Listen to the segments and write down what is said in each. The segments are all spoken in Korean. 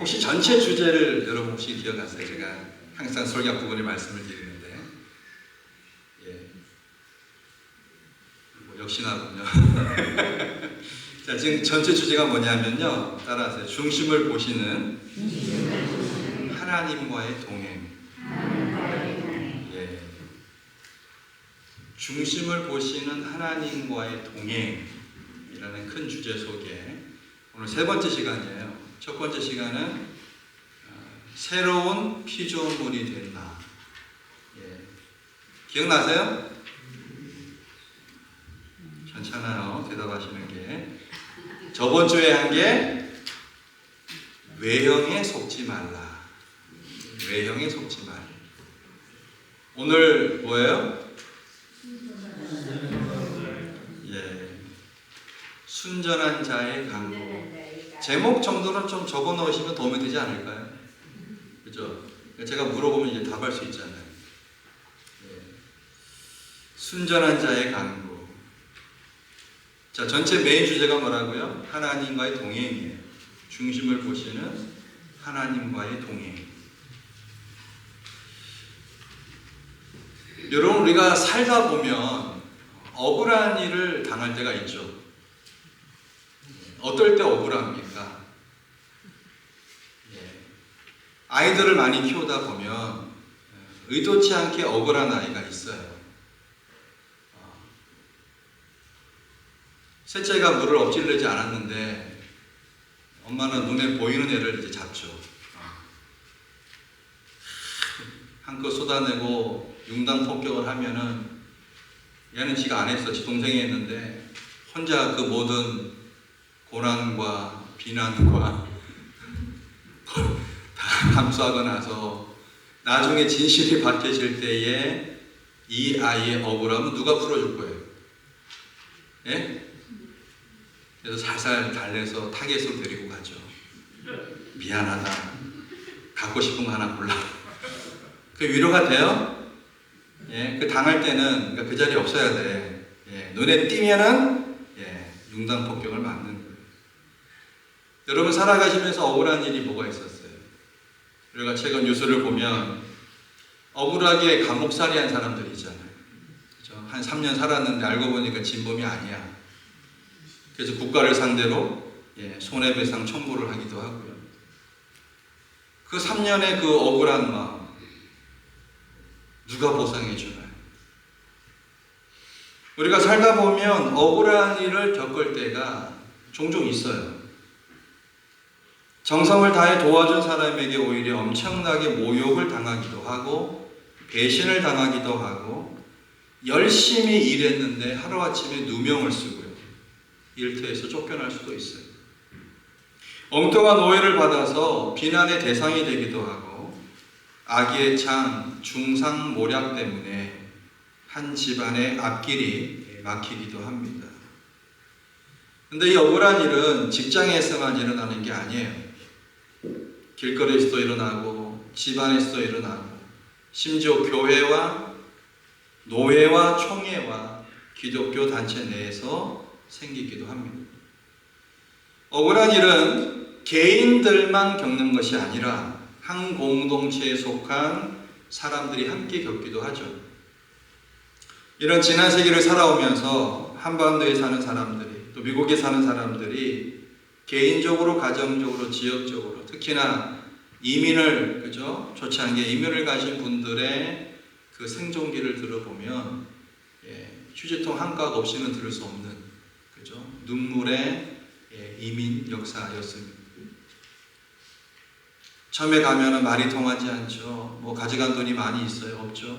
혹시 전체 주제를 여러분 혹시 기억하세요? 제가 항상 설교 부분에 말씀을 드리는데, 예, 뭐 역시나군요. 자, 지금 전체 주제가 뭐냐면요, 따라하세요. 중심을 보시는 하나님과의 동행. 예, 중심을 보시는 하나님과의 동행이라는 큰 주제 속에 오늘 세 번째 시간이에요. 첫 번째 시간은 새로운 피조물이 된 나. 예. 기억나세요? 괜찮아요. 대답하시는 게. 저번 주에 한 게 외형에 속지 말라. 외형에 속지 말라. 오늘 뭐예요? 예. 순전한 자의 강구. 제목 정도는 좀 적어 놓으시면 도움이 되지 않을까요? 그죠? 제가 물어보면 이제 답할 수 있잖아요. 예. 순전한 자의 강구. 자, 전체 메인 주제가 뭐라고요? 하나님과의 동행이에요. 중심을 보시는 하나님과의 동행. 여러분, 우리가 살다 보면 억울한 일을 당할 때가 있죠. 어떨 때 억울합니까? 예. 아이들을 많이 키우다 보면 의도치 않게 억울한 아이가 있어요. 셋째가 물을 엎질르지 않았는데 엄마는 눈에 보이는 애를 이제 잡죠. 한껏 쏟아내고 융당 폭격을 하면은 얘는 지가 안 했어. 지 동생이 했는데 혼자 그 모든 고난과 비난과 다 감수하고 나서 나중에 진실이 밝혀질 때에 이 아이의 억울함은 누가 풀어줄 거예요? 예? 그래서 살살 달래서 타겟으로 데리고 가죠. 미안하다. 갖고 싶은 거 하나 골라. 그 위로가 돼요? 예, 그 당할 때는 그러니까 그 자리에 없어야 돼. 예, 눈에 띄면은 융당 폭격을 맞는 거예요. 여러분 살아가시면서 억울한 일이 뭐가 있었어요? 우리가 최근 뉴스를 보면 억울하게 감옥살이한 사람들이 있잖아요. 그렇죠? 한 3년 살았는데 알고 보니까 진범이 아니야. 그래서 국가를 상대로 손해배상 청구를 하기도 하고요. 그 3년의 그 억울한 마음 누가 보상해 주나요? 우리가 살다 보면 억울한 일을 겪을 때가 종종 있어요. 정성을 다해 도와준 사람에게 오히려 엄청나게 모욕을 당하기도 하고 배신을 당하기도 하고 열심히 일했는데 하루아침에 누명을 쓰고요. 일터에서 쫓겨날 수도 있어요. 엉뚱한 오해를 받아서 비난의 대상이 되기도 하고 악의 창, 중상모략 때문에 한 집안의 앞길이 막히기도 합니다. 근데 이 억울한 일은 직장에서만 일어나는 게 아니에요. 길거리에서도 일어나고 집안에서도 일어나고 심지어 교회와 노회와 총회와 기독교 단체 내에서 생기기도 합니다. 억울한 일은 개인들만 겪는 것이 아니라 한 공동체에 속한 사람들이 함께 겪기도 하죠. 이런 지난 세기를 살아오면서 한반도에 사는 사람들이 또 미국에 사는 사람들이 개인적으로, 가정적으로, 지역적으로 특히나 이민을 좋지 않게 이민을 가신 분들의 그 생존기를 들어보면 휴지통 한 각 없이는 들을 수 없는 눈물의 이민 역사였습니다. 처음에 가면은 말이 통하지 않죠. 뭐 가져간 돈이 많이 있어요? 없죠.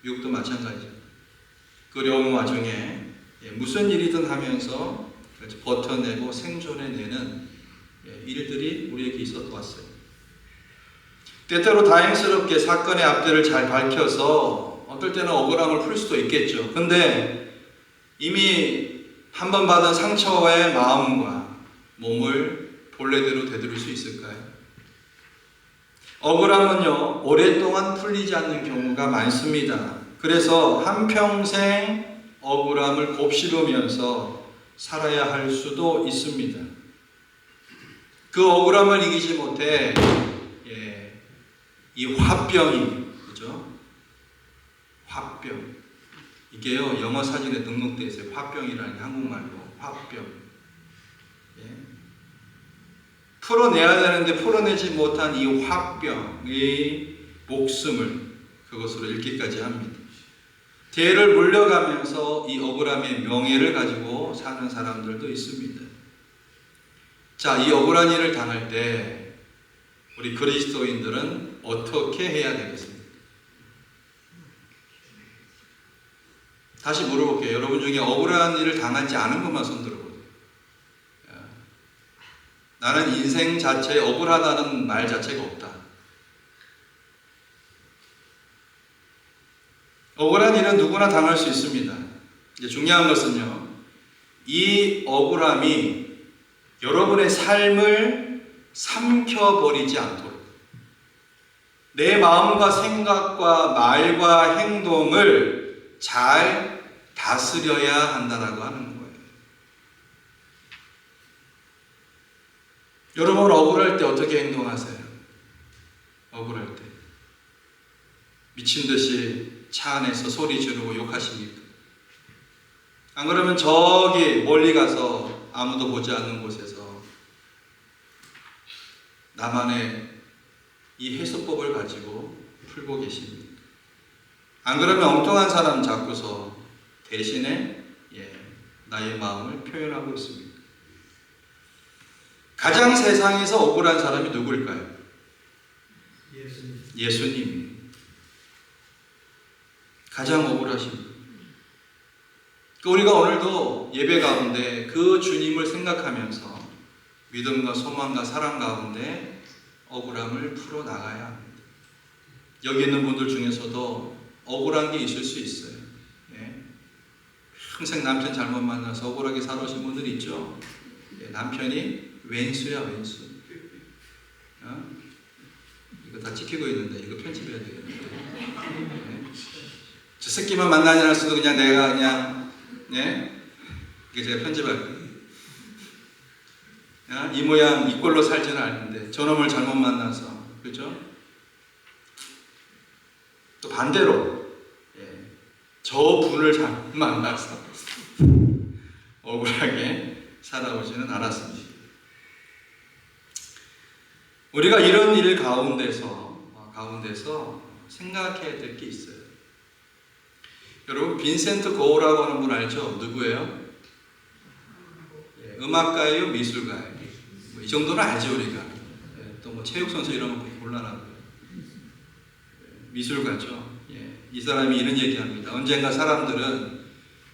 미국도 마찬가지죠. 그 어려운 와중에 무슨 일이든 하면서 버텨내고 생존해내는 일들이 우리에게 있어 왔어요. 때때로 다행스럽게 사건의 앞뒤를 잘 밝혀서 어떨 때는 억울함을 풀 수도 있겠죠. 근데 이미 한 번 받은 상처의 마음과 몸을 본래대로 되돌릴 수 있을까요? 억울함은요, 오랫동안 풀리지 않는 경우가 많습니다. 그래서 한평생 억울함을 곱씹으면서 살아야 할 수도 있습니다. 그 억울함을 이기지 못해 이 화병이, 그죠? 화병. 이게요, 영어 사진에 등록되어 있어요. 화병이라는 게 한국말로 화병. 풀어내야 되는데 풀어내지 못한 이 화병의 목숨을 그것으로 잃기까지 합니다. 대를 물려가면서 이 억울함의 명예를 가지고 사는 사람들도 있습니다. 자, 이 억울한 일을 당할 때 우리 그리스도인들은 어떻게 해야 되겠습니까? 다시 물어볼게요. 여러분 중에 억울한 일을 당하지 않은 것만 손 들어보세요. 나는 인생 자체에 억울하다는 말 자체가 없다. 억울한 일은 누구나 당할 수 있습니다. 이제 중요한 것은요, 이 억울함이 여러분의 삶을 삼켜버리지 않도록 내 마음과 생각과 말과 행동을 잘 다스려야 한다라고 하는 거예요. 여러분 억울할 때 어떻게 행동하세요? 억울할 때 미친 듯이 차 안에서 소리 지르고 욕하십니까? 안 그러면 저기 멀리 가서 아무도 보지 않는 곳에서 나만의 이 해소법을 가지고 풀고 계십니다. 안 그러면 엉뚱한 사람 잡고서 대신에 나의 마음을 표현하고 있습니다. 가장 세상에서 억울한 사람이 누구일까요? 예수님이 가장 억울하신 분. 우리가 오늘도 예배 가운데 그 주님을 생각하면서 믿음과 소망과 사랑 가운데 억울함을 풀어나가야 합니다. 여기 있는 분들 중에서도 억울한 게 있을 수 있어요. 평생 남편 잘못 만나서 억울하게 살아오신 분들 있죠. 남편이 왼수야, 왼수. 이거 다 찍히고 있는데 이거 편집해야 되겠는데. 저 새끼만 만나지 않았어도 그냥 내가 그냥 이게 제가 편집할게요. 이 모양 이 꼴로 살지는 않는데 저놈을 잘못 만나서, 그렇죠? 또 반대로 저 분을 잘못 만나서 억울하게 살아오지는 않았습니다. 우리가 이런 일 가운데서 생각해야 될 게 있어요. 여러분 빈센트 고우라고 하는 분 알죠? 누구예요? 음악가예요? 미술가예요? 이 정도는 알죠 우리가. 또 뭐 체육 선수 이런 거 곤란하고요. 미술가죠. 이 사람이 이런 얘기합니다. 언젠가 사람들은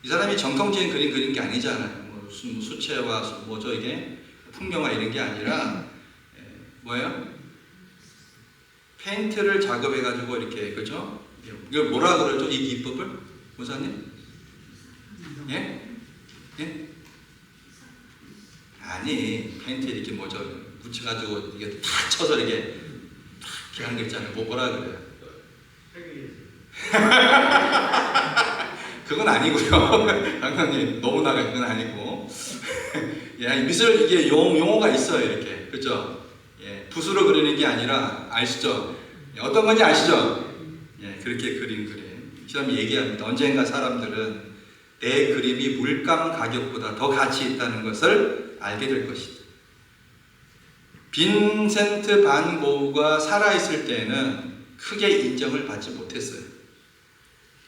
이 사람이 정통적인 그림 그린 게 아니잖아요. 무슨 수채화, 뭐죠 이게 풍경화 이런 게 아니라 뭐예요? 페인트를 작업해가지고 이렇게, 그죠? 이걸 뭐라 그러죠? 이 기법을? 목사님? 아니, 페인트 이렇게 뭐죠? 묻혀가지고 이게 탁 쳐서 이렇게 탁 하는 거 있잖아요. 뭐라 그래요? 그건 아니고요. 강사님 너무 나가 그건 아니고. 미술 이게 용어가 있어요 이렇게, 그죠? 붓으로 그리는 게 아니라 아시죠? 어떤 건지 아시죠? 그렇게 그린 그림. 이 사람이 얘기합니다. 언젠가 사람들은 내 그림이 물감 가격보다 더 가치 있다는 것을 알게 될 것이다. 빈센트 반 고흐가 살아있을 때는 크게 인정을 받지 못했어요.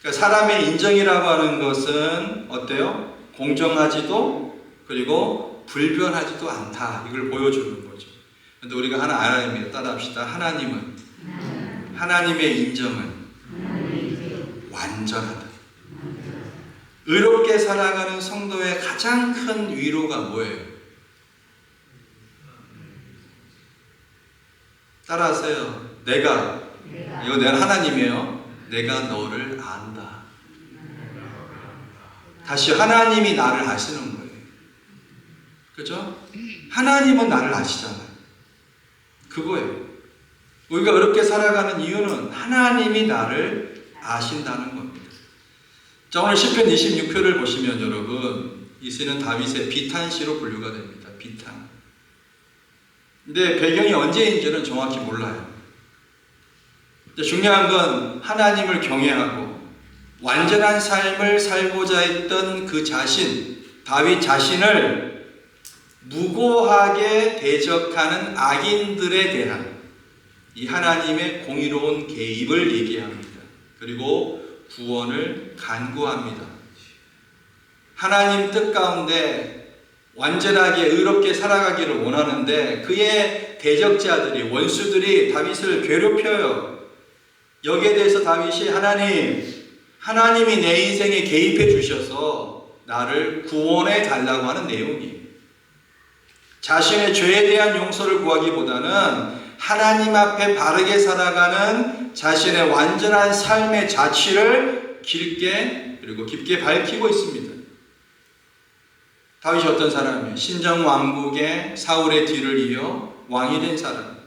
그러니까 사람의 인정이라고 하는 것은 어때요? 공정하지도 그리고 불변하지도 않다. 이걸 보여주는 거죠. 근데 우리가 하나 알아야 합니다. 따라합시다. 하나님의 인정은 완전하다. 의롭게 살아가는 성도의 가장 큰 위로가 뭐예요? 따라하세요. 이거 내가 하나님이에요. 내가 너를 안다. 다시 하나님이 나를 아시는 거예요. 그죠? 하나님은 나를 아시잖아요. 그거예요. 우리가 어렵게 살아가는 이유는 하나님이 나를 아신다는 겁니다. 자, 오늘 시편 26표를 보시면 여러분, 이 시는 다윗의 비탄시로 분류가 됩니다. 비탄. 근데 배경이 언제인지는 정확히 몰라요. 근데 중요한 건 하나님을 경외하고 완전한 삶을 살고자 했던 그 자신, 다윗 자신을 무고하게 대적하는 악인들에 대한 이 하나님의 공의로운 개입을 얘기합니다. 그리고 구원을 간구합니다. 하나님 뜻 가운데 완전하게 의롭게 살아가기를 원하는데 그의 대적자들이, 원수들이 다윗을 괴롭혀요. 여기에 대해서 다윗이 하나님이 내 인생에 개입해 주셔서 나를 구원해 달라고 하는 내용이에요. 자신의 죄에 대한 용서를 구하기보다는 하나님 앞에 바르게 살아가는 자신의 완전한 삶의 자취를 길게 그리고 깊게 밝히고 있습니다. 다윗이 어떤 사람이에요? 신정왕국의 사울의 뒤를 이어 왕이 된 사람.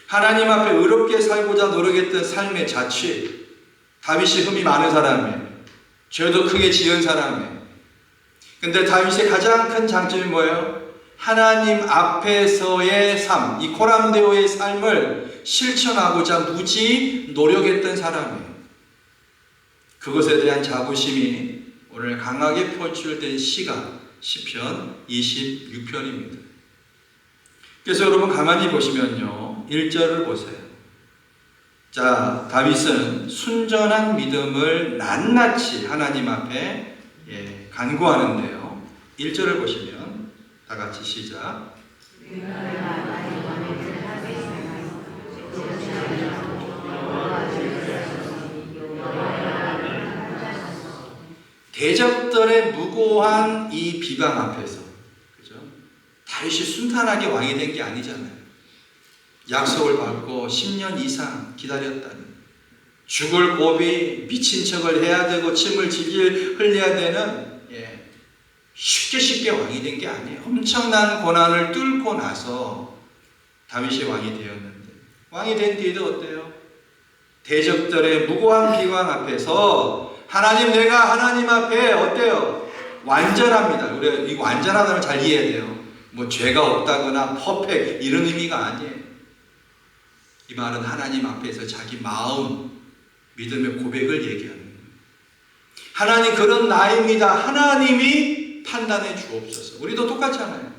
하나님 앞에 의롭게 살고자 노력했던 삶의 자취. 다윗이 흠이 많은 사람이에요. 죄도 크게 지은 사람이에요. 근데 다윗의 가장 큰 장점이 뭐예요? 하나님 앞에서의 삶, 이 코람데오의 삶을 실천하고자 무지 노력했던 사람이에요. 그것에 대한 자부심이 오늘 강하게 표출된 시가 시편 26편입니다. 그래서 여러분 가만히 보시면요, 1절을 보세요. 자, 다윗은 순전한 믿음을 낱낱이 하나님 앞에 간구하는데요. 1절을 보시면 다 같이 시작. 대적들의 무고한 이 비방 앞에서, 그죠? 다윗이 순탄하게 왕이 된 게 아니잖아요. 약속을 받고 10년 이상 기다렸다니, 죽을 고비 미친 척을 해야 되고 침을 질질 흘려야 되는, 쉽게 왕이 된 게 아니에요. 엄청난 고난을 뚫고 나서 다윗이 왕이 되었는데, 왕이 된 뒤에도 어때요? 대적들의 무고한 비방 앞에서 하나님, 내가 하나님 앞에 어때요? 완전합니다. 우리가 이 완전하다는 걸 잘 이해해야 돼요. 뭐 죄가 없다거나 퍼펙트 이런 의미가 아니에요. 이 말은 하나님 앞에서 자기 마음, 믿음의 고백을 얘기하는 거예요. 하나님, 그런 나입니다. 하나님이 판단해 주옵소서. 우리도 똑같잖아요.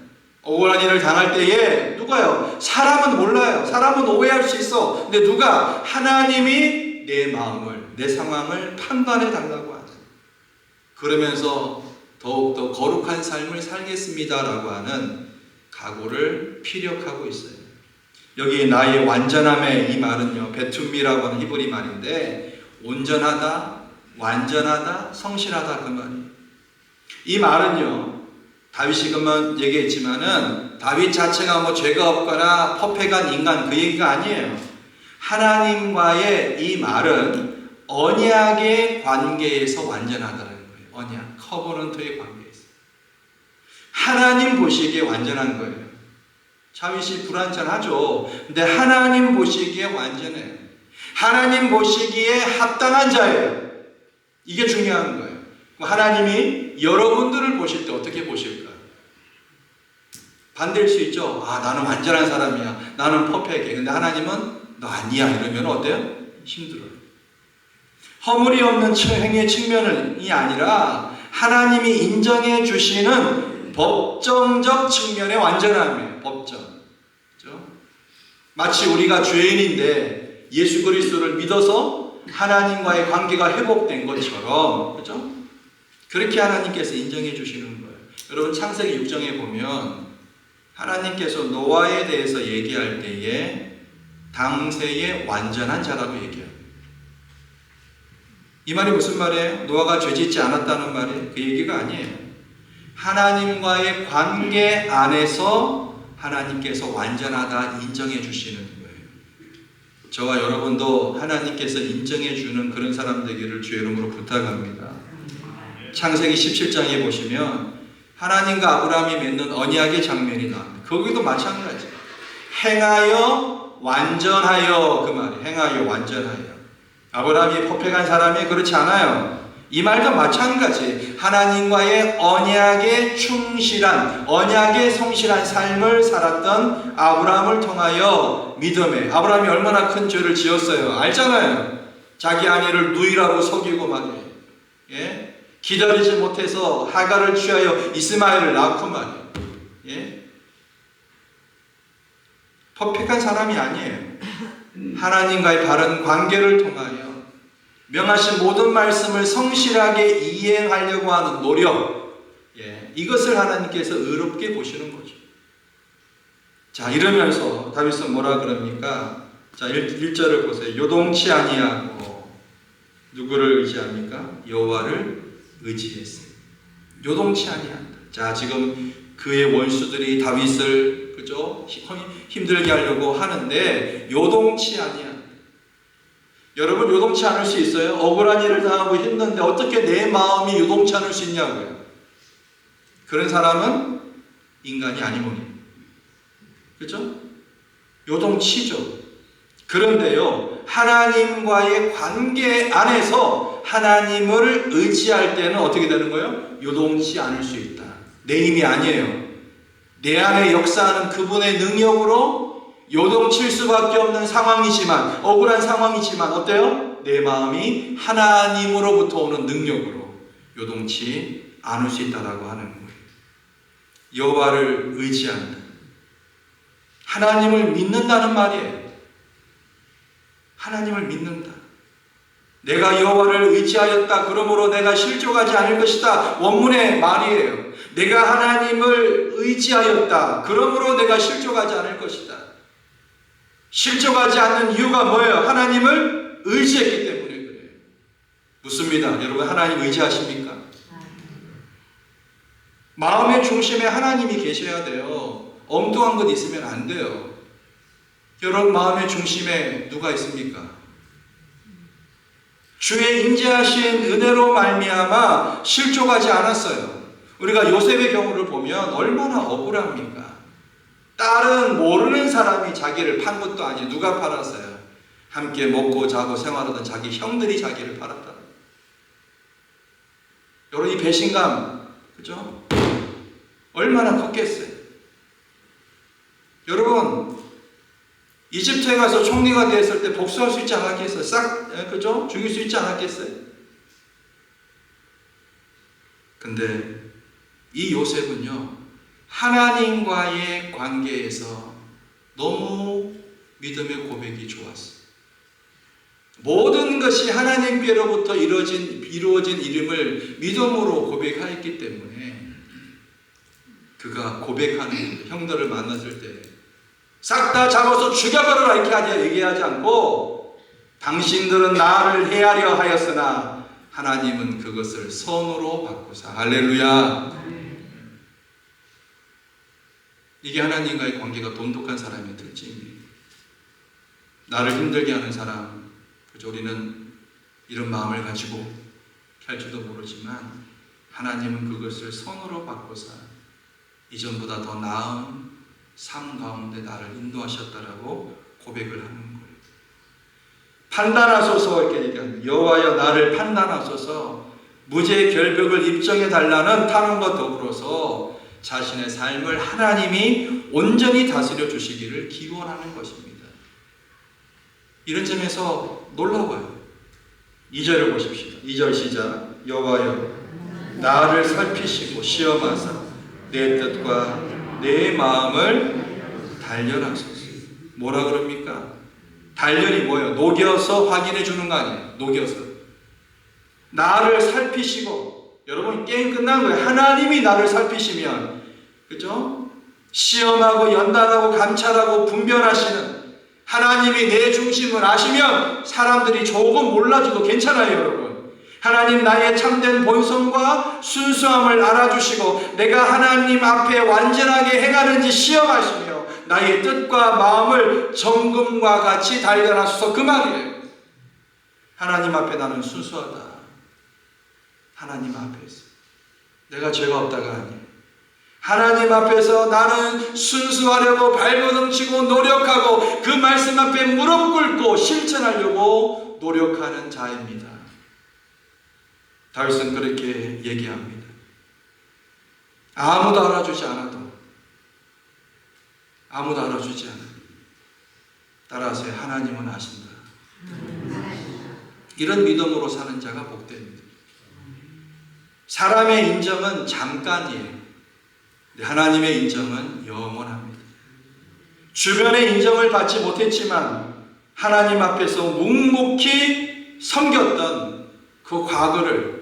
억울한 일을 당할 때에 누가요? 사람은 몰라요. 사람은 오해할 수 있어. 근데 누가? 하나님이 내 마음을, 내 상황을 판단해 달라고 하죠. 그러면서 더욱더 거룩한 삶을 살겠습니다라고 하는 각오를 피력하고 있어요. 여기 나의 완전함의 이 말은요, 베툼미라고 하는 히브리 말인데, 온전하다, 완전하다, 성실하다 그 말이에요. 이 말은요, 다윗이 그만 얘기했지만은 다윗 자체가 뭐 죄가 없거나 퍼펙트한 인간 그 얘기가 아니에요. 하나님과의 이 말은 언약의 관계에서 완전하다는 거예요. 언약, 커버넌트의 관계에서. 하나님 보시기에 완전한 거예요. 다윗이 불완전하죠. 근데 하나님 보시기에 완전해요. 하나님 보시기에 합당한 자예요. 이게 중요한 거예요. 하나님이 여러분들을 보실 때 어떻게 보실까? 반대일 수 있죠. 아, 나는 완전한 사람이야. 나는 퍼펙트해. 근데 하나님은 너 아니야. 이러면 어때요? 힘들어요. 허물이 없는 행위의 측면이 아니라 하나님이 인정해 주시는 법정적 측면의 완전함이에요. 법정. 그렇죠? 마치 우리가 죄인인데 예수 그리스도를 믿어서 하나님과의 관계가 회복된 것처럼, 그렇죠? 그렇게 하나님께서 인정해 주시는 거예요. 여러분 창세기 6장에 보면 하나님께서 노아에 대해서 얘기할 때에 당세의 완전한 자라고 얘기해요. 이 말이 무슨 말이에요? 노아가 죄짓지 않았다는 말이에요? 그 얘기가 아니에요. 하나님과의 관계 안에서 하나님께서 완전하다 인정해 주시는 거예요. 저와 여러분도 하나님께서 인정해 주는 그런 사람 되기를 주의 이름으로 부탁합니다. 창세기 17장에 보시면 하나님과 아브라함이 맺는 언약의 장면이 나옵니다. 거기도 마찬가지. 행하여 완전하여 그 말이에요. 행하여 완전하여. 아브라함이 퍼펙트한 사람이 그렇지 않아요. 이 말도 마찬가지. 하나님과의 언약에 충실한, 언약에 성실한 삶을 살았던 아브라함을 통하여 믿음에, 아브라함이 얼마나 큰 죄를 지었어요. 알잖아요. 자기 아내를 누이라고 속이고 말이에요. 예? 기다리지 못해서 하갈을 취하여 이스마엘을 낳고 말이에요. 예? 퍼펙트한 사람이 아니에요. 하나님과의 바른 관계를 통하여 명하신 모든 말씀을 성실하게 이행하려고 하는 노력, 예, 이것을 하나님께서 의롭게 보시는 거죠. 자, 이러면서 다윗은 뭐라 그럽니까? 자, 1절을 보세요. 요동치 아니하고 누구를 의지합니까? 여호와를 의지했어요. 요동치 아니한다. 자, 지금 그의 원수들이 다윗을 그죠? 힘들게 하려고 하는데 요동치 아니한다. 여러분, 요동치 않을 수 있어요? 억울한 일을 당하고 힘든데 어떻게 내 마음이 요동치 않을 수 있냐고요. 그런 사람은 인간이 아니오니. 그렇죠? 요동치죠. 그런데요, 하나님과의 관계 안에서 하나님을 의지할 때는 어떻게 되는 거예요? 요동치 않을 수 있다. 내 힘이 아니에요. 내 안에 역사하는 그분의 능력으로 요동칠 수밖에 없는 상황이지만, 억울한 상황이지만 어때요? 내 마음이 하나님으로부터 오는 능력으로 요동치 않을 수 있다라고 하는 거예요. 여호와를 의지한다. 하나님을 믿는다는 말이에요. 하나님을 믿는다. 내가 여호와를 의지하였다. 그러므로 내가 실족하지 않을 것이다. 원문의 말이에요. 내가 하나님을 의지하였다. 그러므로 내가 실족하지 않을 것이다. 실족하지 않는 이유가 뭐예요? 하나님을 의지했기 때문에 그래요. 묻습니다. 여러분, 하나님 의지하십니까? 마음의 중심에 하나님이 계셔야 돼요. 엉뚱한 것 있으면 안 돼요. 여러분, 마음의 중심에 누가 있습니까? 주의 인자하신 은혜로 말미암아 실족하지 않았어요. 우리가 요셉의 경우를 보면 얼마나 억울합니까? 딸은 모르는 사람이 자기를 판 것도 아니에요. 누가 팔았어요? 함께 먹고 자고 생활하던 자기 형들이 자기를 팔았다. 여러분, 이 배신감, 그죠? 얼마나 컸겠어요? 여러분, 이집트에 가서 총리가 되었을 때 복수할 수 있지 않았겠어요? 그죠? 죽일 수 있지 않았겠어요? 근데 이 요셉은요, 하나님과의 관계에서 너무 믿음의 고백이 좋았어요. 모든 것이 하나님께로부터 이루어진 이름을 믿음으로 고백하였기 때문에 그가 고백하는 형들을 만났을 때 싹 다 잡아서 죽여버려라 이렇게 얘기하지 않고 당신들은 나를 해하려 하였으나 하나님은 그것을 선으로 바꾸사. 할렐루야. 이게 하나님과의 관계가 돈독한 사람의 특징입니다. 나를 힘들게 하는 사람, 그저 우리는 이런 마음을 가지고 할지도 모르지만 하나님은 그것을 선으로 바꾸사 이전보다 더 나은 삶 가운데 나를 인도하셨다라고 고백을 하는 거예요. 판단하소서 이렇게 얘기합니다. 여호와여 나를 판단하소서. 무죄의 결벽을 입증해 달라는 탄원과 더불어서 자신의 삶을 하나님이 온전히 다스려 주시기를 기원하는 것입니다. 이런 점에서 놀라워요. 2절을 보십시오. 2절 시작. 여호와여 나를 살피시고 시험하사 내 뜻과 내 마음을 단련하소서. 뭐라 그럽니까? 단련이 뭐예요? 녹여서 확인해 주는 거 아니에요? 녹여서. 나를 살피시고, 여러분 게임 끝난 거예요. 하나님이 나를 살피시면, 그죠? 시험하고 연단하고 감찰하고 분별하시는 하나님이 내 중심을 아시면 사람들이 조금 몰라줘도 괜찮아요, 여러분. 하나님 나의 참된 본성과 순수함을 알아주시고 내가 하나님 앞에 완전하게 행하는지 시험하시며 나의 뜻과 마음을 정금과 같이 단련하소서. 그 말이에요. 하나님 앞에 나는 순수하다. 하나님 앞에서 내가 죄가 없다가 아니에요. 하나님 앞에서 나는 순수하려고 발버둥치고 노력하고 그 말씀 앞에 무릎 꿇고 실천하려고 노력하는 자입니다. 다윗은 그렇게 얘기합니다. 아무도 알아주지 않아도, 아무도 알아주지 않아도 따라서 하나님은 아신다. 이런 믿음으로 사는 자가 복됩니다. 사람의 인정은 잠깐이에요. 하나님의 인정은 영원합니다. 주변의 인정을 받지 못했지만 하나님 앞에서 묵묵히 섬겼던 그 과거를,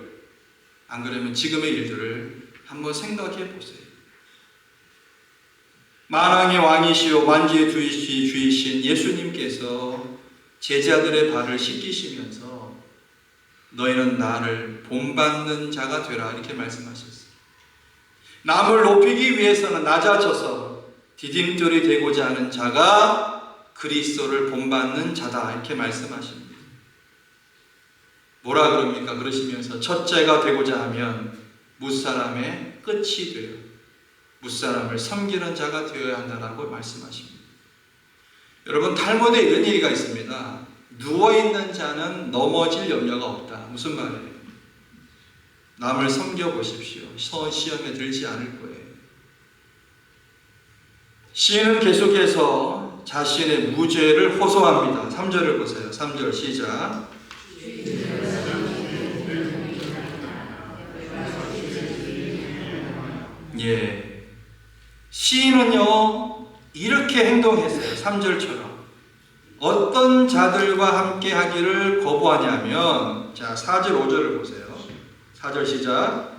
안 그러면 지금의 일들을 한번 생각해 보세요. 만왕의 왕이시오 만주의 주이신 예수님께서 제자들의 발을 씻기시면서 너희는 나를 본받는 자가 되라 이렇게 말씀하셨어요. 남을 높이기 위해서는 낮아져서 디딤돌이 되고자 하는 자가 그리스도를 본받는 자다 이렇게 말씀하십니다. 뭐라 그럽니까? 그러시면서 첫째가 되고자 하면 무사람의 끝이 되어 무사람을 섬기는 자가 되어야 한다라고 말씀하십니다. 여러분, 탈무드에 이런 얘기가 있습니다. 누워있는 자는 넘어질 염려가 없다. 무슨 말이에요? 남을 섬겨보십시오. 시험에 들지 않을 거예요. 시인은 계속해서 자신의 무죄를 호소합니다. 3절을 보세요. 3절 시작. 예, 시인은요 이렇게 행동했어요. 3절처럼 어떤 자들과 함께 하기를 거부하냐면, 자 4절 5절을 보세요. 4절 시작.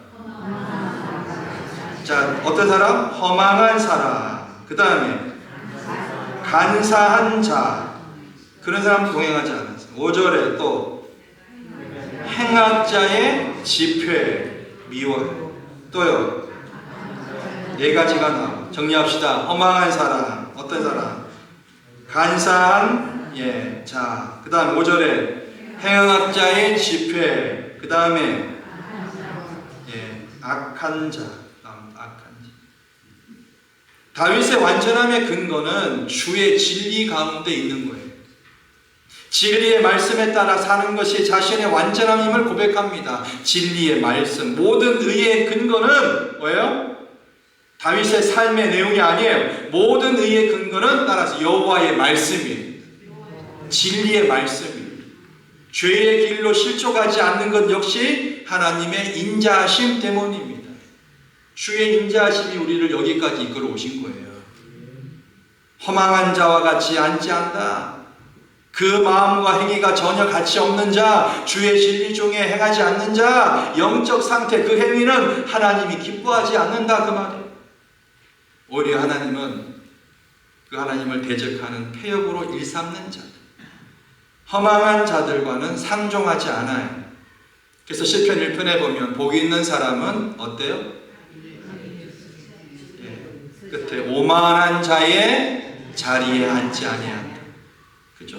자, 어떤 사람? 허망한 사람. 그 다음에 간사한 자. 그런 사람도 동행하지 않았어요. 5절에 또 행악자의 집회 미워요. 또요, 네 가지가 나와요. 정리합시다. 허망한 사람, 어떤 사람? 간사한 자. 그 다음 5절에 행악자의 집회. 그 다음에 악한 자. 다윗의 완전함의 근거는 주의 진리 가운데 있는 거예요. 진리의 말씀에 따라 사는 것이 자신의 완전함임을 고백합니다. 진리의 말씀, 모든 의의 근거는 뭐예요? 다윗의 삶의 내용이 아니에요. 모든 의의 근거는 따라서 여호와의 말씀이에요. 진리의 말씀이에요. 죄의 길로 실족하지 않는 것 역시 하나님의 인자하심 때문입니다. 주의 인자하심이 우리를 여기까지 이끌어 오신 거예요. 허망한 자와 같이 앉지 않다. 그 마음과 행위가 전혀 가치 없는 자, 주의 진리 중에 행하지 않는 자, 영적 상태, 그 행위는 하나님이 기뻐하지 않는다 그 말이에요. 오히려 하나님은 그 하나님을 대적하는 폐역으로 일삼는 자, 허망한 자들과는 상종하지 않아요. 그래서 시편 1편에 보면 복이 있는 사람은 어때요? 끝에 오만한 자의 자리에 앉지 아니한다. 그죠?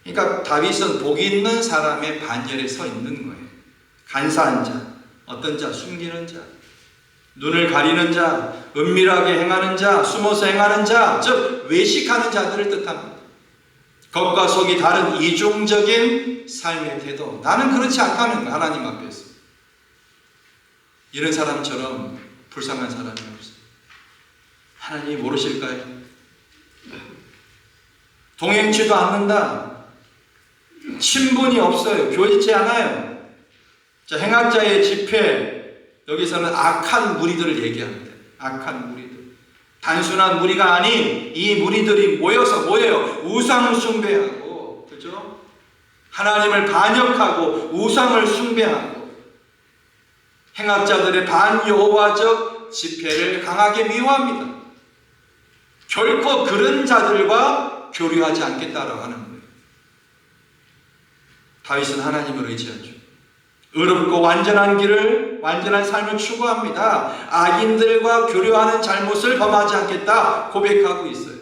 그러니까 다윗은 복이 있는 사람의 반열에 서 있는 거예요. 간사한 자, 어떤 자? 숨기는 자, 눈을 가리는 자, 은밀하게 행하는 자, 숨어서 행하는 자, 즉 외식하는 자들을 뜻합니다. 겉과 속이 다른 이중적인 삶의 태도. 나는 그렇지 않다는 거예요. 하나님 앞에서. 이런 사람처럼 불쌍한 사람이 없어요. 하나님이 모르실까요? 동행치도 않는다. 친분이 없어요. 교제치 않아요. 자, 행악자의 집회, 여기서는 악한 무리들을 얘기합니다. 악한 무리들. 단순한 무리가 아닌 이 무리들이 모여서 뭐예요? 우상을 숭배하고, 그죠? 하나님을 반역하고 우상을 숭배하고 행악자들의 반여호와적 집회를 강하게 미워합니다. 결코 그런 자들과 교류하지 않겠다라고 하는 거예요. 다윗은 하나님을 의지하죠. 의롭고 완전한 길을, 완전한 삶을 추구합니다. 악인들과 교류하는 잘못을 범하지 않겠다 고백하고 있어요.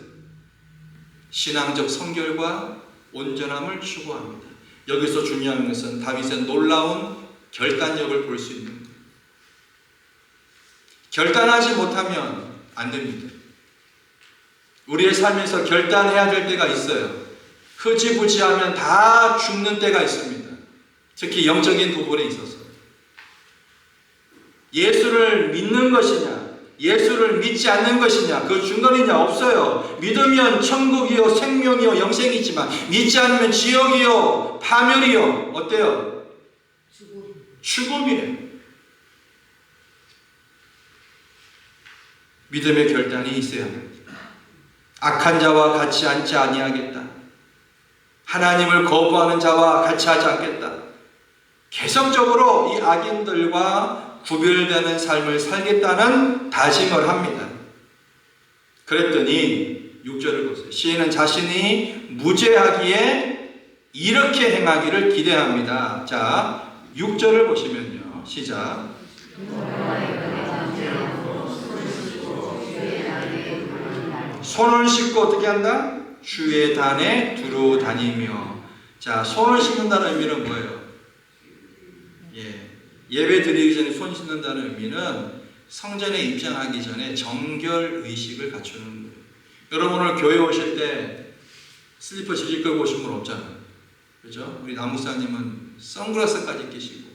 신앙적 성결과 온전함을 추구합니다. 여기서 중요한 것은 다윗의 놀라운 결단력을 볼 수 있는 거예요. 결단하지 못하면 안 됩니다. 우리의 삶에서 결단해야 될 때가 있어요. 흐지부지하면 다 죽는 때가 있습니다. 특히 영적인 부분에 있어서. 예수를 믿는 것이냐, 예수를 믿지 않는 것이냐, 그 중간이냐 없어요. 믿으면 천국이요, 생명이요, 영생이지만 믿지 않으면 지옥이요, 파멸이요. 어때요? 죽음이에요. 믿음의 결단이 있어야 합니다. 악한 자와 같이 앉지 아니하겠다. 하나님을 거부하는 자와 같이 하지 않겠다. 계속적으로 이 악인들과 구별되는 삶을 살겠다는 다짐을 합니다. 그랬더니 6절을 보세요. 시인은 자신이 무죄하기에 이렇게 행하기를 기대합니다. 자, 6절을 보시면요. 시작. 손을 씻고 어떻게 한다? 주의 단에 두루 다니며. 자, 손을 씻는다는 의미는 뭐예요? 예배 드리기 전에 손 씻는다는 의미는 성전에 입장하기 전에 정결 의식을 갖추는 거예요. 여러분 오늘 교회 오실 때 슬리퍼 질질 끌고 오신 분 없잖아요. 그죠? 우리 남목사님은 선글라스까지 끼시고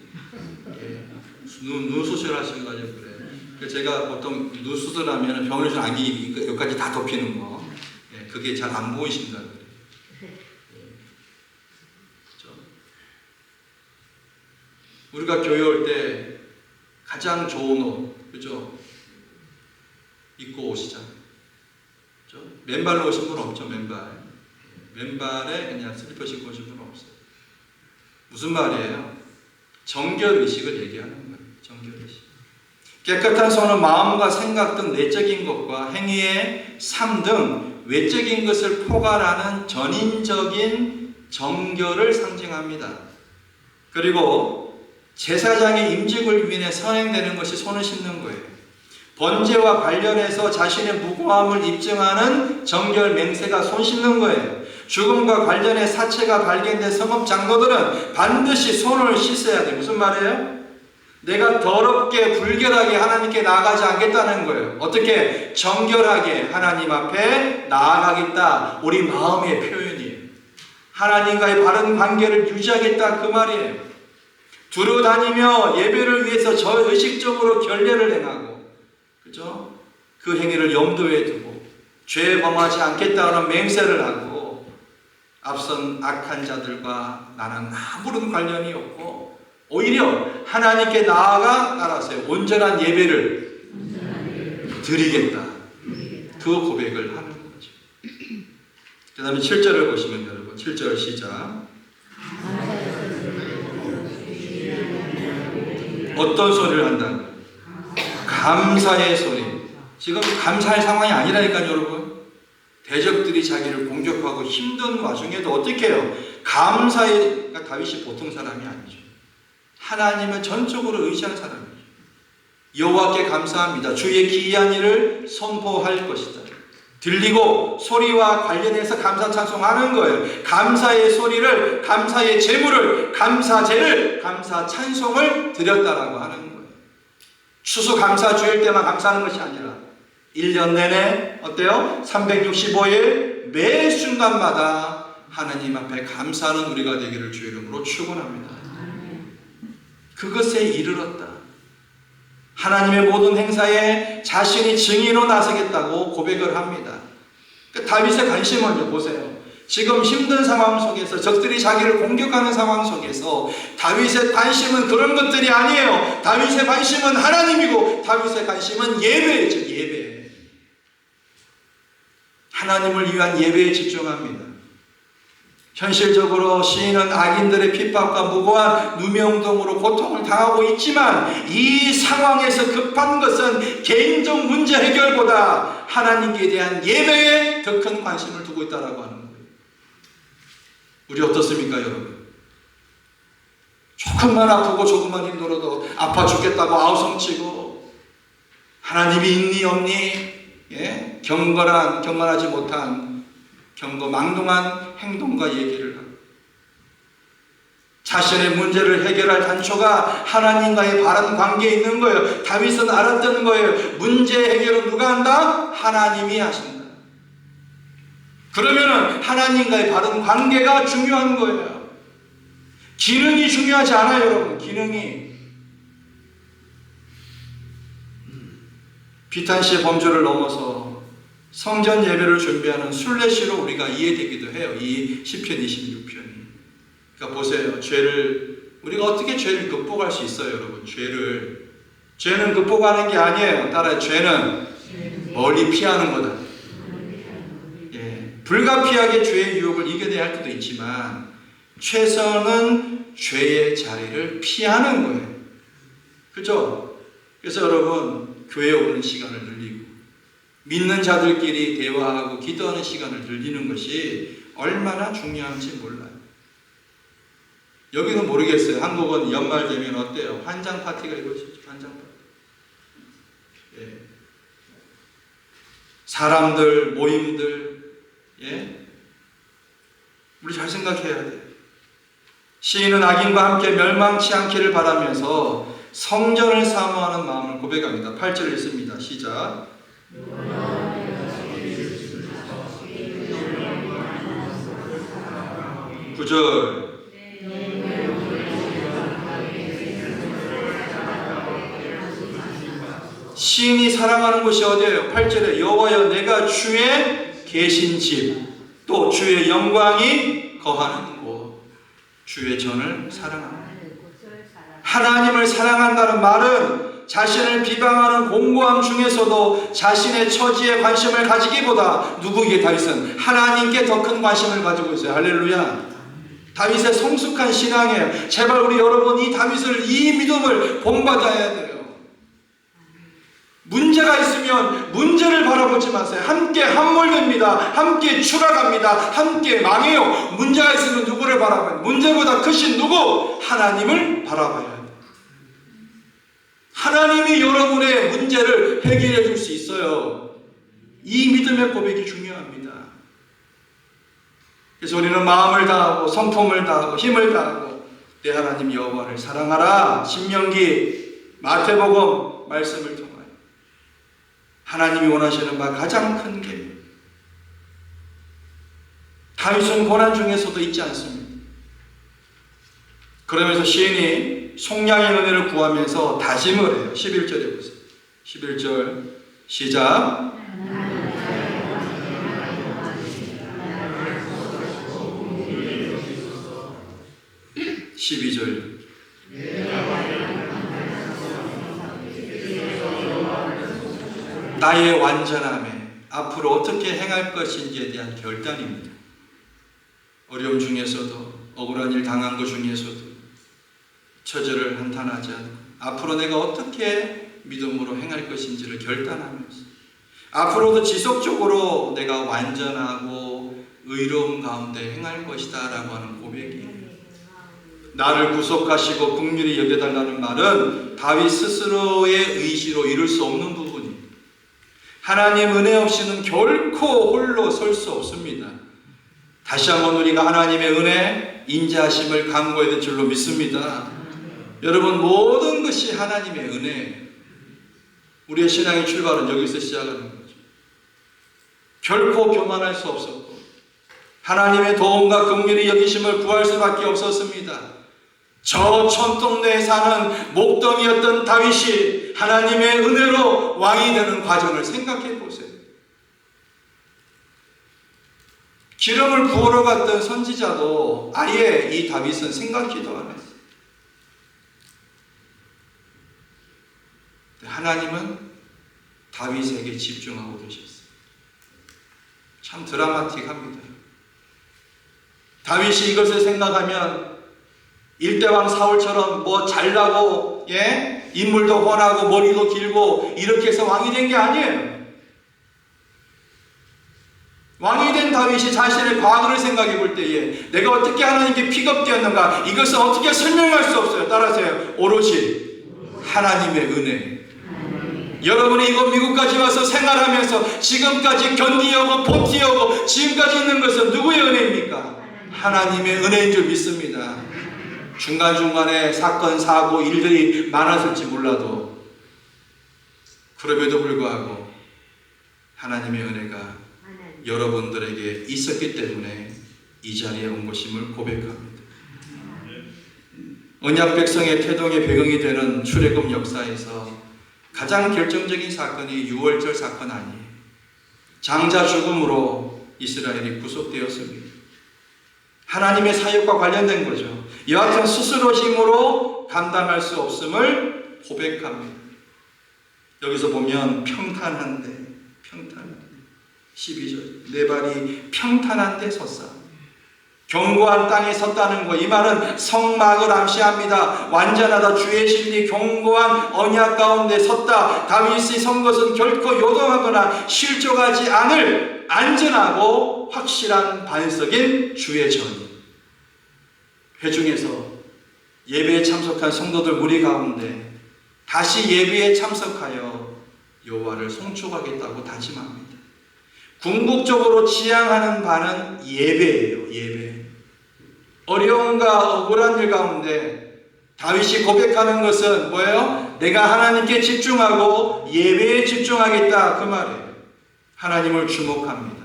눈 수술하셔가지고 그래요. 그래서 제가 보통 눈 수술하면 병원에서 안기 여기까지 다 덮이는 거, 그게 잘 안 보이신다 그래요. 그렇죠? 우리가 교회 올 때 가장 좋은 옷, 그죠? 입고 오시잖아요. 그죠? 맨발로 오신 분 없죠, 맨발에 그냥 슬리퍼 신고 오신 분 없어요. 무슨 말이에요? 정결의식을 얘기하는 거예요. 정결의식. 깨끗한 손은 마음과 생각 등 내적인 것과 행위의 삶 등 외적인 것을 포괄하는 전인적인 정결을 상징합니다. 그리고 제사장의 임직을 위해 선행되는 것이 손을 씻는 거예요. 번제와 관련해서 자신의 무고함을 입증하는 정결 맹세가 손 씻는 거예요. 죽음과 관련해 사체가 발견된 성업 장로들은 반드시 손을 씻어야 돼. 무슨 말이에요? 내가 더럽게 불결하게 하나님께 나아가지 않겠다는 거예요. 어떻게? 정결하게 하나님 앞에 나아가겠다. 우리 마음의 표현이에요. 하나님과의 바른 관계를 유지하겠다 그 말이에요. 두루 다니며 예배를 위해서 저의식적으로 결례를 행하고, 그죠? 그 행위를 염두에 두고 죄 범하지 않겠다는 맹세를 하고, 앞선 악한 자들과 나는 아무런 관련이 없고 오히려 하나님께 나아가 따라서요 온전한 예배를 드리겠다. 그 고백을 하는 거죠. 그 다음에 7절을 보시면 여러분 7절 시작. 어떤 소리를 한다? 감사의 소리. 지금 감사할 상황이 아니라니까요 여러분. 대적들이 자기를 공격하고 힘든 와중에도 어떻게 해요? 감사의, 그러니까 다윗이 보통 사람이 아니죠. 하나님을 전적으로 의지한 사람이죠. 여호와께 감사합니다. 주의 기이한 일을 선포할 것이다. 들리고 소리와 관련해서 감사 찬송하는 거예요. 감사의 소리를, 감사의 제물을, 감사제를, 감사 찬송을 드렸다라고 하는 거예요. 추수감사주일 때만 감사하는 것이 아니라 1년 내내 어때요? 365일 매 순간마다 하나님 앞에 감사하는 우리가 되기를 주의 이름으로 축원합니다. 그것에 이르렀다. 하나님의 모든 행사에 자신이 증인으로 나서겠다고 고백을 합니다. 그러니까 다윗의 관심은요, 보세요. 지금 힘든 상황 속에서 적들이 자기를 공격하는 상황 속에서 다윗의 관심은 그런 것들이 아니에요. 다윗의 관심은 하나님이고 다윗의 관심은 예배죠. 예배. 하나님을 위한 예배에 집중합니다. 현실적으로 시인은 악인들의 핍박과 무고한 누명동으로 고통을 당하고 있지만 이 상황에서 급한 것은 개인적 문제 해결보다 하나님께 대한 예배에 더 큰 관심을 두고 있다고 하는 거예요. 우리 어떻습니까 여러분? 조금만 아프고 조금만 힘들어도 아파 죽겠다고 아우성치고 하나님이 있니 없니? 경건하지 못한 망동한 행동과 얘기를 하고 자신의 문제를 해결할 단초가 하나님과의 바른 관계에 있는 거예요. 다윗은 알았던 거예요. 문제 해결은 누가 한다? 하나님이 하신다. 그러면은 하나님과의 바른 관계가 중요한 거예요. 기능이 중요하지 않아요, 여러분. 기능이. 비탄시의 범주를 넘어서 성전 예배를 준비하는 순례시로 우리가 이해되기도 해요. 이 시편 26편이. 그러니까 보세요. 우리가 어떻게 죄를 극복할 수 있어요, 여러분? 죄는 극복하는 게 아니에요. 따라요. 죄는 멀리 피하는 거다. 예, 불가피하게 죄의 유혹을 이겨내야 할 때도 있지만 최선은 죄의 자리를 피하는 거예요. 그죠? 그래서 여러분, 교회에 오는 시간을 늘리고 믿는 자들끼리 대화하고 기도하는 시간을 늘리는 것이 얼마나 중요한지 몰라요. 여기는 모르겠어요. 한국은 연말 되면 어때요? 환장 파티가 이루어지죠. 환장 파티. 예. 사람들, 모임들, 예. 우리 잘 생각해야 돼요. 시인은 악인과 함께 멸망치 않기를 바라면서 성전을 사모하는 마음을 고백합니다. 8절 읽습니다. 시작. 9절. 시인이 사랑하는 곳이 어디예요? 8절에 여호와여 내가 주의 계신 집, 또 주의 영광이 거하는 곳, 주의 전을 사랑합니다. 하나님을 사랑한다는 말은 자신을 비방하는 공고함 중에서도 자신의 처지에 관심을 가지기보다 누구에게 다윗은 하나님께 더 큰 관심을 가지고 있어요. 할렐루야. 다윗의 성숙한 신앙이에요. 제발 우리 여러분 이 믿음을 본받아야 돼요. 문제가 있으면 문제를 바라보지 마세요. 함께 함몰됩니다. 함께 추락합니다. 함께 망해요. 문제가 있으면 누구를 바라봐요? 문제보다 크신 누구? 하나님을 바라봐야 돼요. 하나님이 여러분의 문제를 해결해 줄 수 있어요. 이 믿음의 고백이 중요합니다. 그래서 우리는 마음을 다하고 성품을 다하고 힘을 다하고 내 하나님 여호와를 사랑하라. 신명기, 마태복음 말씀을 통하여 하나님이 원하시는 바 가장 큰 계명. 다윗은 고난 중에서도 잊지 않습니다. 그러면서 시인이 속량의 은혜를 구하면서 다짐을 해요. 11절에 보세요. 11절 시작. 12절. 나의 완전함에 앞으로 어떻게 행할 것인지에 대한 결단입니다. 어려움 중에서도 억울한 일 당한 것 중에서도 처절을 한탄하지 않고 앞으로 내가 어떻게 믿음으로 행할 것인지를 결단하면서 앞으로도 지속적으로 내가 완전하고 의로움 가운데 행할 것이다 라고 하는 고백이에요. 나를 구속하시고 긍휼히 여겨달라는 말은 다윗 스스로의 의지로 이룰 수 없는 부분입니다. 하나님 은혜 없이는 결코 홀로 설 수 없습니다. 다시 한번 우리가 하나님의 은혜, 인자하심을 간구해야 될 줄로 믿습니다. 여러분, 모든 것이 하나님의 은혜예요. 우리의 신앙의 출발은 여기서 시작하는 거죠. 결코 교만할 수 없었고 하나님의 도움과 긍휼히 여기심을 구할 수밖에 없었습니다. 저 천동네에 사는 목동이었던 다윗이 하나님의 은혜로 왕이 되는 과정을 생각해 보세요. 기름을 부으러 갔던 선지자도 아예 이 다윗은 생각지도 안 했어요. 하나님은 다윗에게 집중하고 계셨어요. 참 드라마틱합니다. 다윗이 이것을 생각하면 일대왕 사울처럼 뭐 잘나고 인물도 훤하고 머리도 길고 이렇게 해서 왕이 된 게 아니에요. 왕이 된 다윗이 자신의 과거를 생각해 볼 때에 내가 어떻게 하나님께 픽업되었는가, 이것을 어떻게 설명할 수 없어요. 따라서요, 오로지 하나님의 은혜. 여러분이 이곳 미국까지 와서 생활하면서 지금까지 견디어오고 버티어오고 지금까지 있는 것은 누구의 은혜입니까? 하나님의 은혜인 줄 믿습니다. 중간중간에 사건, 사고, 일들이 많았을지 몰라도 그럼에도 불구하고 하나님의 은혜가 여러분들에게 있었기 때문에 이 자리에 온 것임을 고백합니다. 언약 백성의 태동의 배경이 되는 출애굽 역사에서 가장 결정적인 사건이 유월절 사건 아니에요. 장자 죽음으로 이스라엘이 구속되었습니다. 하나님의 사역과 관련된 거죠. 여하튼 스스로 힘으로 감당할 수 없음을 고백합니다. 여기서 보면 평탄한데 12절 내 발이 평탄한데 섰사. 견고한 땅에 섰다는 거, 이 말은 성막을 암시합니다. 완전하다, 주의 신이 견고한 언약 가운데 섰다. 다윗이 선 것은 결코 요동하거나 실족하지 않을 안전하고 확실한 반석인 주의 전. 회중에서 예배에 참석한 성도들 무리 가운데 다시 예배에 참석하여 여호와를 송축하겠다고 다짐합니다. 궁극적으로 지향하는 바는 예배예요. 예배. 어려움과 억울한 일 가운데 다윗이 고백하는 것은 뭐예요? 내가 하나님께 집중하고 예배에 집중하겠다, 그 말이에요. 하나님을 주목합니다.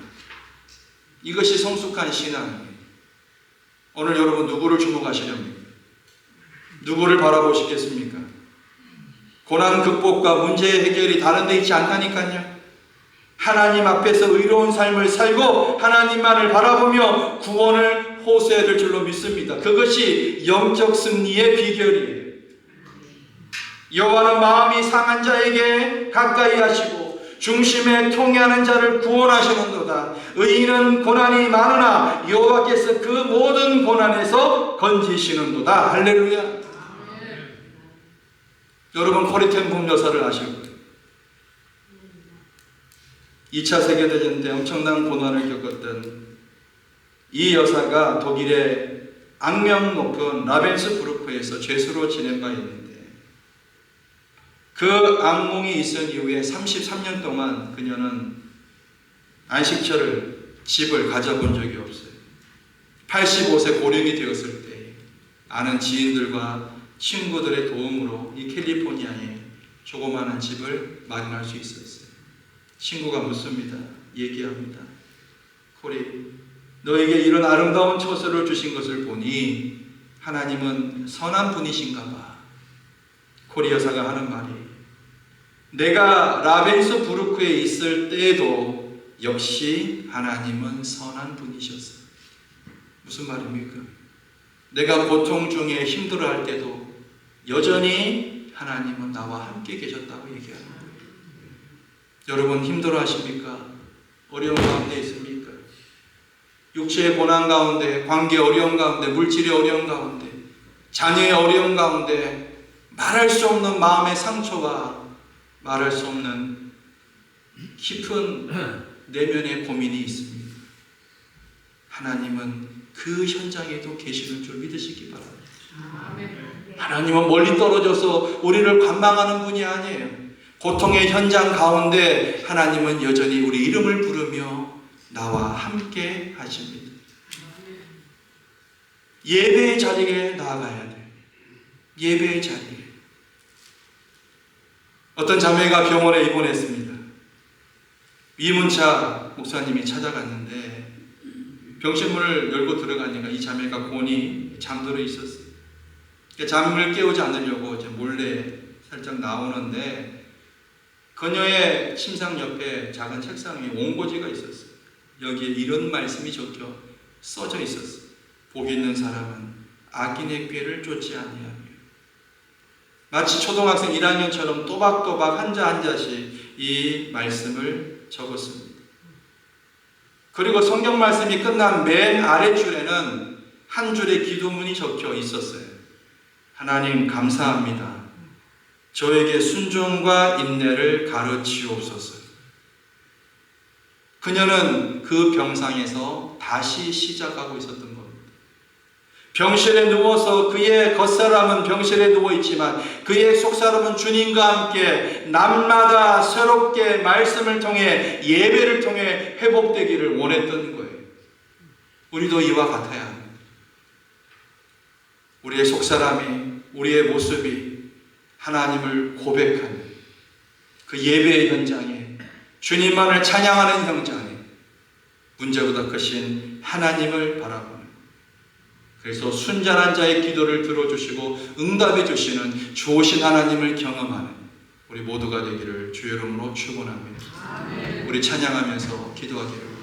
이것이 성숙한 신앙이에요. 오늘 여러분 누구를 주목하시렵니까? 누구를 바라보시겠습니까? 고난 극복과 문제 해결이 다른 데 있지 않다니까요. 하나님 앞에서 의로운 삶을 살고 하나님만을 바라보며 구원을 호소해야 될 줄로 믿습니다. 그것이 영적 승리의 비결이에요. 여호와는 마음이 상한 자에게 가까이 하시고 중심에 통해하는 자를 구원하시는도다. 의인은 고난이 많으나 여호와께서 그 모든 고난에서 건지시는도다. 할렐루야. 여러분 코리텐붐 여사를 아실 거예요. 2차 세계대전 때 엄청난 고난을 겪었던 이 여사가 독일의 악명 높은 라벤스부르크에서 죄수로 지낸 바 있는데, 그 악몽이 있은 이후에 33년 동안 그녀는 안식처를, 집을 가져본 적이 없어요. 85세 고령이 되었을 때 아는 지인들과 친구들의 도움으로 이 캘리포니아에 조그마한 집을 마련할 수 있었어요. 친구가 묻습니다. 얘기합니다. 코리, 너에게 이런 아름다운 처소를 주신 것을 보니 하나님은 선한 분이신가 봐. 코리 여사가 하는 말이, 내가 라벤스부르크에 있을 때에도 역시 하나님은 선한 분이셨어. 무슨 말입니까? 내가 고통 중에 힘들어할 때도 여전히 하나님은 나와 함께 계셨다고 얘기합니다. 여러분 힘들어하십니까? 어려운 가운데 있습니까? 육체의 고난 가운데, 관계 어려움 가운데, 물질의 어려움 가운데, 자녀의 어려움 가운데 말할 수 없는 마음의 상처와 말할 수 없는 깊은 내면의 고민이 있습니다. 하나님은 그 현장에도 계시는 줄 믿으시기 바랍니다. 하나님은 멀리 떨어져서 우리를 관망하는 분이 아니에요. 고통의 현장 가운데 하나님은 여전히 우리 이름을 부르며 나와 함께 하십니다. 예배의 자리에 나아가야 돼요. 예배의 자리에. 어떤 자매가 병원에 입원했습니다. 이문차 목사님이 찾아갔는데 병실문을 열고 들어가니까 이 자매가 곤히 잠들어 있었어요. 잠을 깨우지 않으려고 이제 몰래 살짝 나오는데 그녀의 침상 옆에 작은 책상 위에 원고지가 있었어요. 여기에 이런 말씀이 적혀 써져 있었어요. 복 있는 사람은 악인의 꾀를 쫓지 아니하며. 마치 초등학생 1학년처럼 또박또박 한자 한자씩 이 말씀을 적었습니다. 그리고 성경 말씀이 끝난 맨 아랫줄에는 한 줄의 기도문이 적혀 있었어요. 하나님 감사합니다. 저에게 순종과 인내를 가르치옵소서. 그녀는 그 병상에서 다시 시작하고 있었던 겁니다. 병실에 누워서 그의 겉사람은 병실에 누워있지만 그의 속사람은 주님과 함께 날마다 새롭게 말씀을 통해 예배를 통해 회복되기를 원했던 거예요. 우리도 이와 같아야 합니다. 우리의 속사람이, 우리의 모습이 하나님을 고백하는 그 예배의 현장에, 주님만을 찬양하는 현장에 문제보다 크신 하나님을 바라보는, 그래서 순전한 자의 기도를 들어주시고 응답해 주시는 좋으신 하나님을 경험하는 우리 모두가 되기를 주의 이름으로 축원합니다. 우리 찬양하면서 기도하기를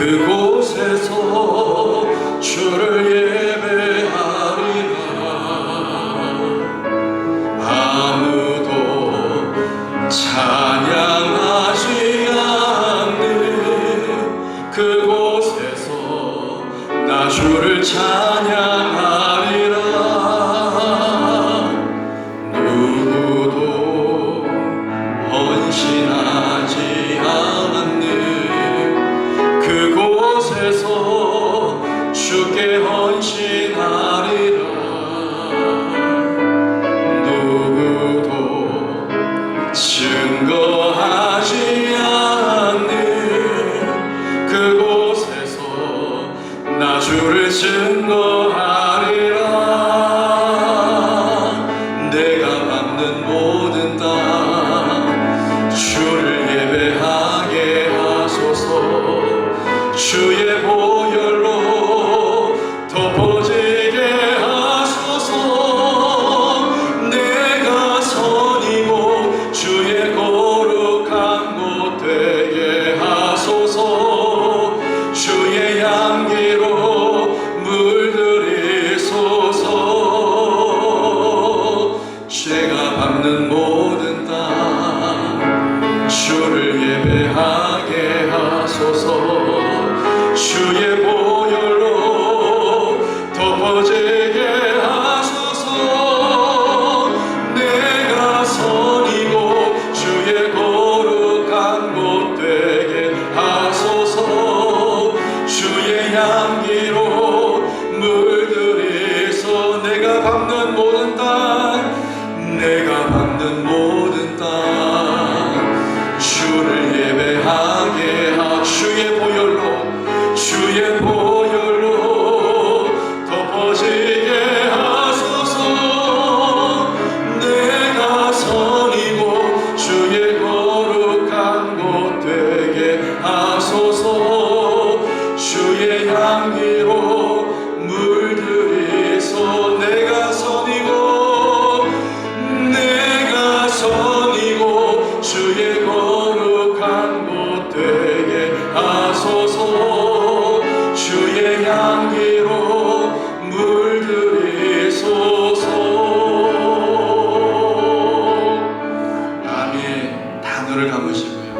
그곳에서 주를 예배하리라. 아무도 찬양하지 않는 그곳에서 나 주를 찬양하리라. 누구도 헌신하지 않는 그곳에서 주께 헌신하리라. 누구도 증거하지 않는 그곳에서 나 주를 증거하리라. 내가 밟는 모든 땅 주를 예배하게 하소서. 주의 보혈로 덮어지게 하소서. 내가 선이고 주의 거룩한 곳 되게 하소서. 주의 향기로 물들이소서. 죄가 밟는 모든 땅 주를 예배하게 하소서. 주의 보혈로 덮어지게 하소서. 내가 선이고 주의 거룩한 곳 되게 하소서. 주의 향기로 물들이소. 내가 밟는 모든 땅, 내가 밟는 모든 땅 주를 예배하게 하. 주의 보혈로 주의 보혈로 덮어지게 하소서. 내가 선이고 주의 거룩한 곳 되게 하소서. 주의 향기로 물들이소. 내가 선이고 주의 거룩한 곳 되게 하소서. 주의 향기로 물들이소서. 아멘. 다 눈을 감으시고요.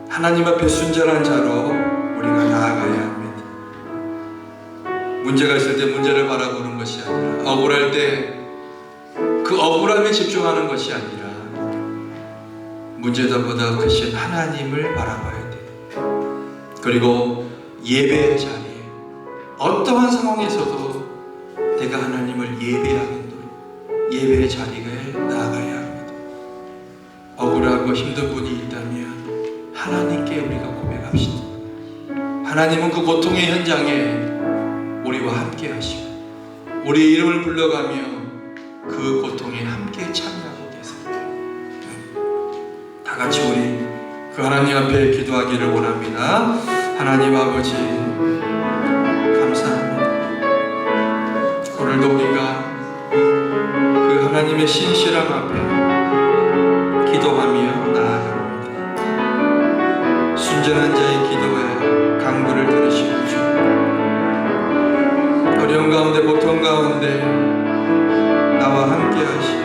하나님 앞에 순전한 자로 우리가 나아가야 합니다. 문제가 있을 때 문제를 바라보는 것이 아니라, 억울할 때 그 억울함에 집중하는 것이 아니라 문제보다 크신 하나님을 바라봐야 돼요. 그리고 예배의 자리에 어떠한 상황에서도 내가 하나님을 예배하겠노라. 예배의 자리에 나아가야 합니다. 억울하고 힘든 분이 있다면 하나님께 우리가 고백합시다. 하나님은 그 고통의 현장에 우리와 함께 하시고 우리 이름을 불러가며 그 고통에 함께 참여하고 계세요. 다 같이 우리 그 하나님 앞에 기도하기를 원합니다. 하나님 아버지 감사합니다. 오늘도 우리가 그 하나님의 신실함 앞에 기도하며 나아갑니다. 순전한 자의 기도에 간구를 들으시는 주, 어려운 가운데 고통 가운데 나와 함께 하시고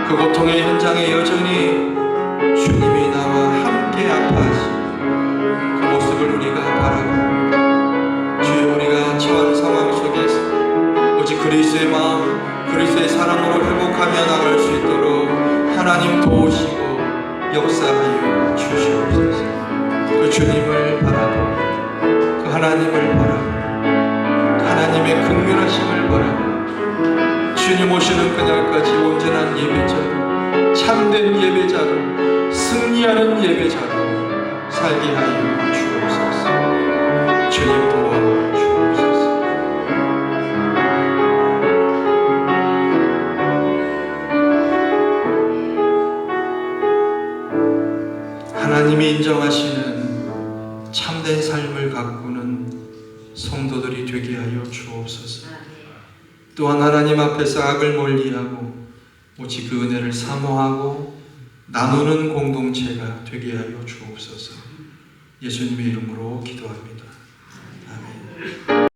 그 고통의 현장에 여전히 주님이 나와 함께 아파하시고 그 모습을 우리가 바라고, 주여 우리가 처한 상황 속에서 오직 그리스도의 마음, 그리스도의 사랑으로 회복하며 나갈 수 있도록 하나님 도우시고 역사하여 주시옵소서. 그 주님을 바라보고 그 하나님을 바라보고 하나님의 긍휼하심을 바라보고 주님 오시는 그날까지 온전한 예배자로, 참된 예배자로, 승리하는 예배자로 살게 하여 주옵소서. 주님 도와 주옵소서. 하나님이 인정하시는 참된 삶을 가꾸는 성도들이 되게 하여 주옵소서. 또한 하나님 앞에서 악을 멀리하고 오직 그 은혜를 사모하고 나누는 공동체가 되게 하여 주옵소서. 예수님의 이름으로 기도합니다.